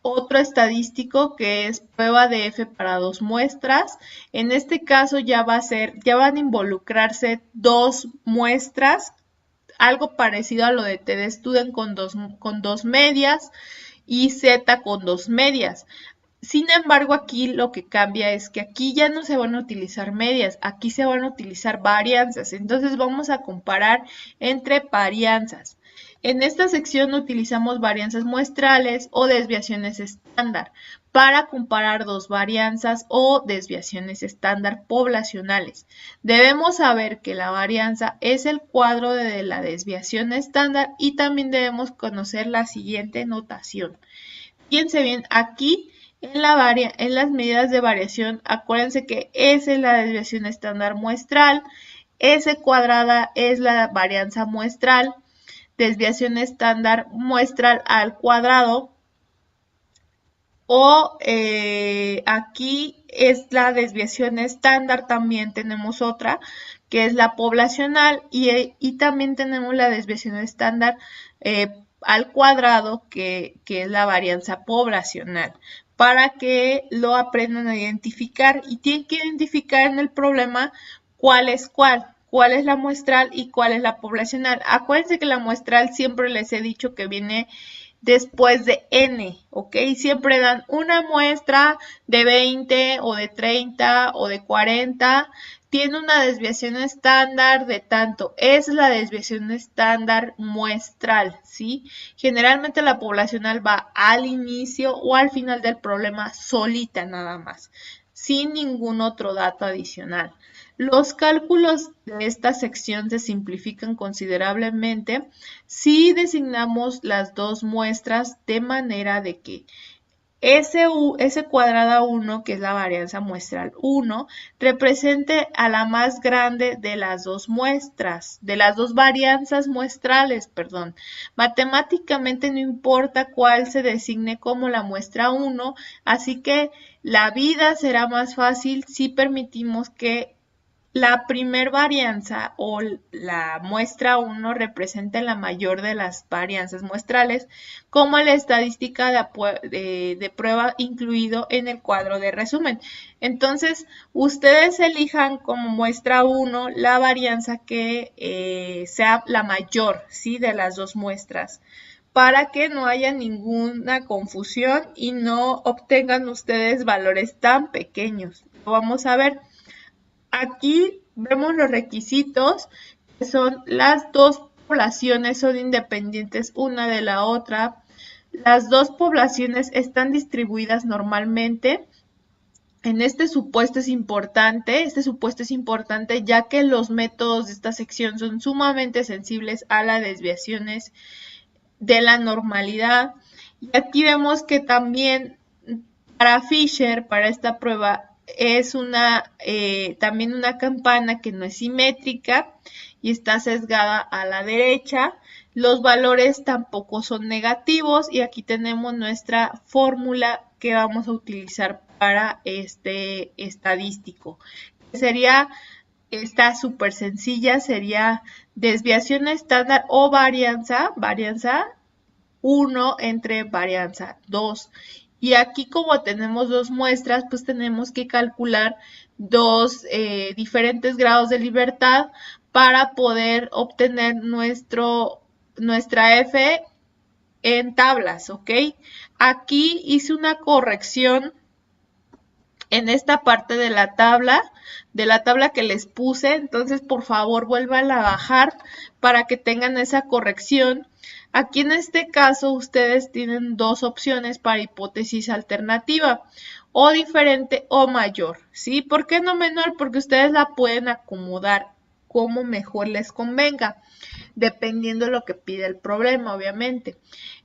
otro estadístico que es prueba de F para 2 muestras. En este caso ya van a involucrarse 2 muestras, algo parecido a lo de TD Student con dos medias y Z con 2 medias. Sin embargo, aquí lo que cambia es que aquí ya no se van a utilizar medias, aquí se van a utilizar varianzas. Entonces vamos a comparar entre varianzas. En esta sección utilizamos varianzas muestrales o desviaciones estándar para comparar dos varianzas o desviaciones estándar poblacionales. Debemos saber que la varianza es el cuadro de la desviación estándar y también debemos conocer la siguiente notación. Fíjense bien, aquí en las medidas de variación, acuérdense que S es la desviación estándar muestral, S cuadrada es la varianza muestral, desviación estándar muestral al cuadrado, o aquí es la desviación estándar, también tenemos otra, que es la poblacional, y también tenemos la desviación estándar al cuadrado, que es la varianza poblacional, para que lo aprendan a identificar, y tienen que identificar en el problema cuál es la muestral y cuál es la poblacional. Acuérdense que la muestral siempre les he dicho que viene después de N, ¿ok? Siempre dan una muestra de 20 o de 30 o de 40, tiene una desviación estándar de tanto, es la desviación estándar muestral, ¿sí? Generalmente la poblacional va al inicio o al final del problema solita nada más, sin ningún otro dato adicional. Los cálculos de esta sección se simplifican considerablemente si designamos las dos muestras de manera de que S cuadrada 1, que es la varianza muestral 1, represente a la más grande de las dos muestras, de las dos varianzas muestrales, perdón. Matemáticamente no importa cuál se designe como la muestra 1, así que la vida será más fácil si permitimos que la primer varianza o la muestra 1 representa la mayor de las varianzas muestrales, como la estadística de prueba incluido en el cuadro de resumen. Entonces, ustedes elijan como muestra 1 la varianza que sea la mayor, ¿sí? De las dos muestras, para que no haya ninguna confusión y no obtengan ustedes valores tan pequeños. Lo vamos a ver. Aquí vemos los requisitos, que son las dos poblaciones son independientes una de la otra. Las dos poblaciones están distribuidas normalmente. Este supuesto es importante ya que los métodos de esta sección son sumamente sensibles a las desviaciones de la normalidad. Y aquí vemos que también para Fisher, para esta prueba, es también una campana que no es simétrica y está sesgada a la derecha. Los valores tampoco son negativos y aquí tenemos nuestra fórmula que vamos a utilizar para este estadístico. Está súper sencilla, sería desviación estándar o varianza 1 entre varianza 2. Y aquí como tenemos dos muestras, pues tenemos que calcular dos diferentes grados de libertad para poder obtener nuestra F en tablas, ¿ok? Aquí hice una corrección en esta parte de la tabla que les puse, entonces por favor vuelvan a bajar para que tengan esa corrección. Aquí en este caso ustedes tienen dos opciones para hipótesis alternativa, o diferente o mayor, ¿sí? ¿Por qué no menor? Porque ustedes la pueden acomodar como mejor les convenga, dependiendo de lo que pide el problema, obviamente.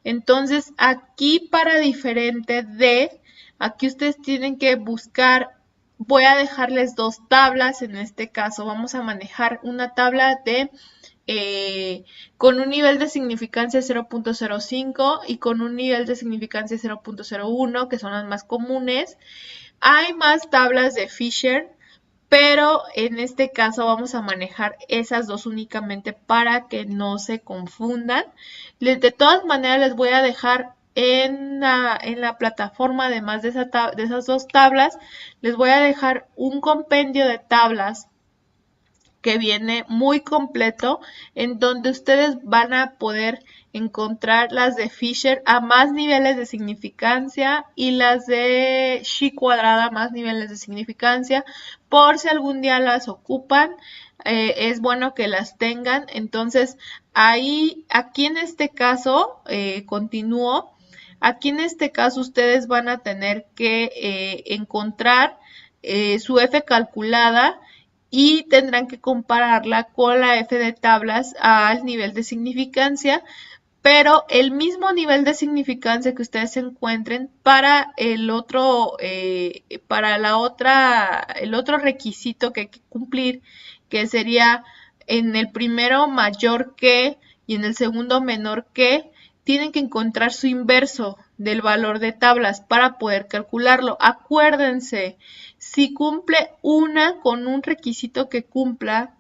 Entonces aquí para diferente de, aquí ustedes tienen que buscar, voy a dejarles dos tablas, en este caso vamos a manejar una tabla con un nivel de significancia 0.05 y con un nivel de significancia 0.01, que son las más comunes. Hay más tablas de Fisher, pero en este caso vamos a manejar esas dos únicamente para que no se confundan. De todas maneras les voy a dejar en la plataforma, además de esas dos tablas, les voy a dejar un compendio de tablas que viene muy completo, en donde ustedes van a poder encontrar las de Fisher a más niveles de significancia y las de Chi cuadrada a más niveles de significancia, por si algún día las ocupan. Es bueno que las tengan. Entonces, aquí en este caso, continúo. Aquí en este caso ustedes van a tener que encontrar su F calculada y tendrán que compararla con la F de tablas al nivel de significancia, pero el mismo nivel de significancia que ustedes encuentren para el otro requisito que hay que cumplir, que sería en el primero mayor que y en el segundo menor que, tienen que encontrar su inverso del valor de tablas para poder calcularlo. Acuérdense, si cumple una con un requisito que cumpla,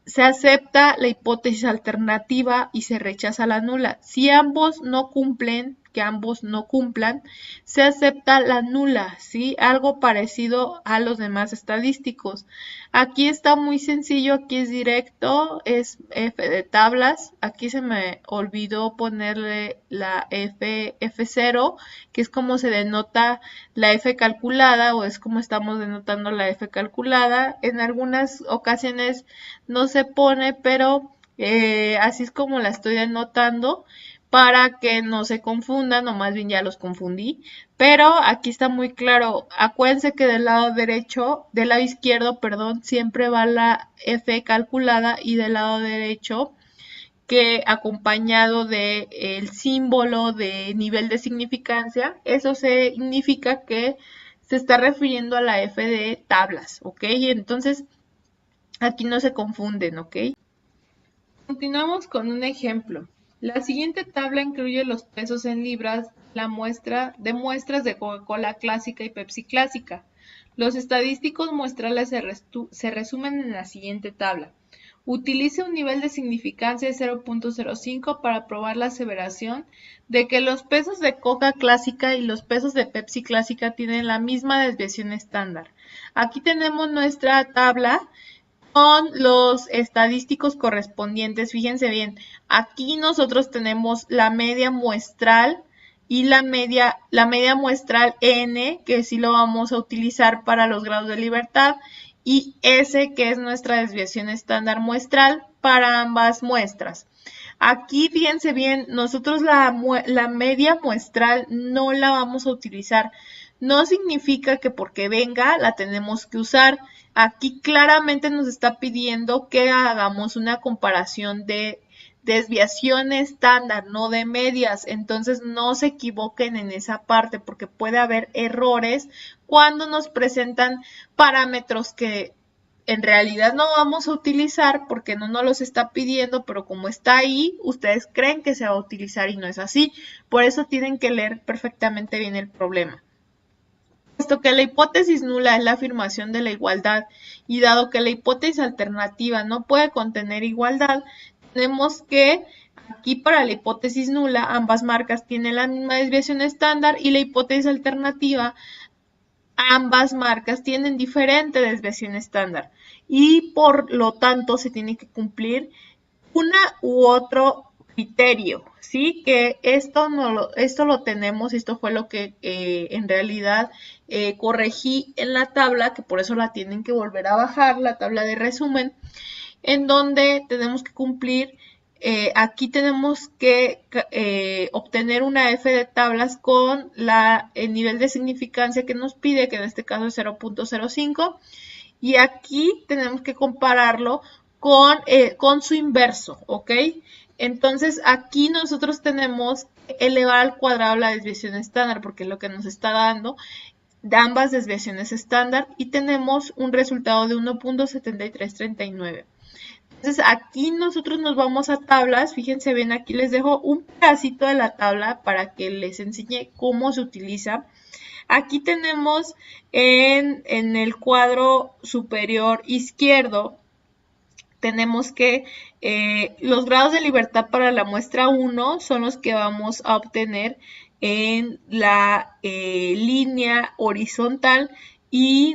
se acepta la hipótesis alternativa y se rechaza la nula. Si ambos no cumplen, que ambos no cumplan, se acepta la nula, ¿sí? Algo parecido a los demás estadísticos. Aquí está muy sencillo, aquí es directo, es F de tablas. Aquí se me olvidó ponerle la F0, que es como se denota la F calculada, o es como estamos denotando la F calculada. En algunas ocasiones no se pone, pero así es como la estoy denotando para que no se confundan, o más bien ya los confundí, pero aquí está muy claro. Acuérdense que del lado izquierdo, perdón, siempre va la F calculada, y del lado derecho, que acompañado de el símbolo de nivel de significancia, eso significa que se está refiriendo a la F de tablas, ¿ok? Entonces, aquí no se confunden, ¿ok? Continuamos con un ejemplo. La siguiente tabla incluye los pesos en libras de muestras de Coca-Cola clásica y Pepsi clásica. Los estadísticos muestrales se resumen en la siguiente tabla. Utilice un nivel de significancia de 0.05 para probar la aseveración de que los pesos de Coca clásica y los pesos de Pepsi clásica tienen la misma desviación estándar. Aquí tenemos nuestra tabla con los estadísticos correspondientes. Fíjense bien, aquí nosotros tenemos la media muestral y la media muestral N, que sí lo vamos a utilizar para los grados de libertad, y S, que es nuestra desviación estándar muestral para ambas muestras. Aquí, fíjense bien, nosotros la media muestral no la vamos a utilizar. No significa que porque venga la tenemos que usar. Aquí claramente nos está pidiendo que hagamos una comparación de desviación estándar, no de medias. Entonces no se equivoquen en esa parte, porque puede haber errores cuando nos presentan parámetros que en realidad no vamos a utilizar porque no nos los está pidiendo, pero como está ahí, ustedes creen que se va a utilizar y no es así. Por eso tienen que leer perfectamente bien el problema. Puesto que la hipótesis nula es la afirmación de la igualdad, y dado que la hipótesis alternativa no puede contener igualdad, tenemos que aquí para la hipótesis nula ambas marcas tienen la misma desviación estándar, y la hipótesis alternativa ambas marcas tienen diferente desviación estándar, y por lo tanto se tiene que cumplir una u otro criterio, ¿sí? Que esto lo tenemos, esto fue lo que en realidad corregí en la tabla, que por eso la tienen que volver a bajar, la tabla de resumen, en donde tenemos que cumplir. Aquí tenemos que obtener una F de tablas con el nivel de significancia que nos pide, que en este caso es 0.05, y aquí tenemos que compararlo con su inverso, ¿ok? Entonces aquí nosotros tenemos que elevar al cuadrado la desviación estándar, porque es lo que nos está dando de ambas desviaciones estándar, y tenemos un resultado de 1.7339. Entonces aquí nosotros nos vamos a tablas. Fíjense bien, aquí les dejo un pedacito de la tabla para que les enseñe cómo se utiliza. Aquí tenemos en el cuadro superior izquierdo, tenemos que los grados de libertad para la muestra 1 son los que vamos a obtener en la línea horizontal y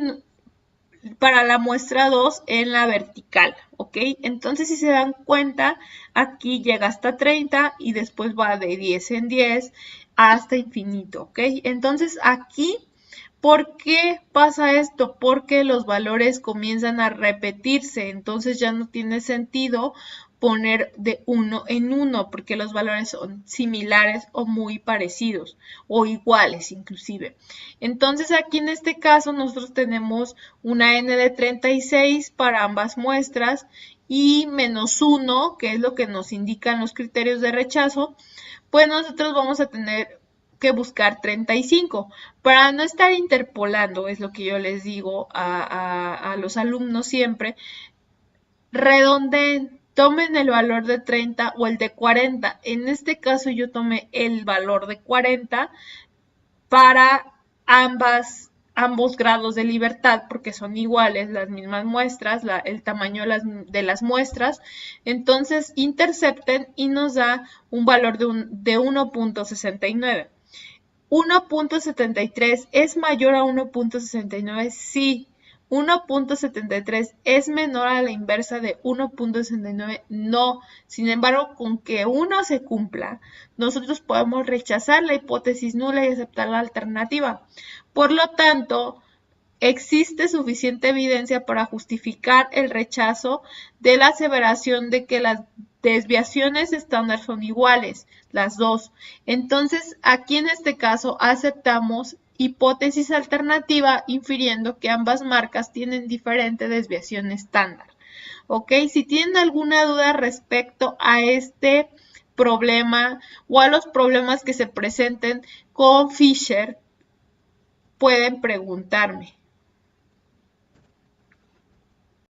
para la muestra 2 en la vertical, ¿ok? Entonces, si se dan cuenta, aquí llega hasta 30 y después va de 10 en 10 hasta infinito, ¿ok? Entonces, aquí, ¿por qué pasa esto? Porque los valores comienzan a repetirse, entonces ya no tiene sentido poner de uno en uno, porque los valores son similares o muy parecidos o iguales inclusive. Entonces aquí en este caso nosotros tenemos una n de 36 para ambas muestras y menos 1, que es lo que nos indican los criterios de rechazo, pues nosotros vamos a tener que buscar 35. Para no estar interpolando, es lo que yo les digo a los alumnos siempre, redondeen, tomen el valor de 30 o el de 40. En este caso yo tomé el valor de 40 para ambos grados de libertad, porque son iguales las mismas muestras, el tamaño de las muestras. Entonces intercepten y nos da un valor de 1.69. 1.73 es mayor a 1.69, sí. 1.73 es menor a la inversa de 1.69, no. Sin embargo, con que uno se cumpla, nosotros podemos rechazar la hipótesis nula y aceptar la alternativa. Por lo tanto, existe suficiente evidencia para justificar el rechazo de la aseveración de que las desviaciones estándar son iguales, las dos. Entonces, aquí en este caso aceptamos hipótesis alternativa infiriendo que ambas marcas tienen diferente desviación estándar. ¿Ok? Si tienen alguna duda respecto a este problema o a los problemas que se presenten con Fisher, pueden preguntarme.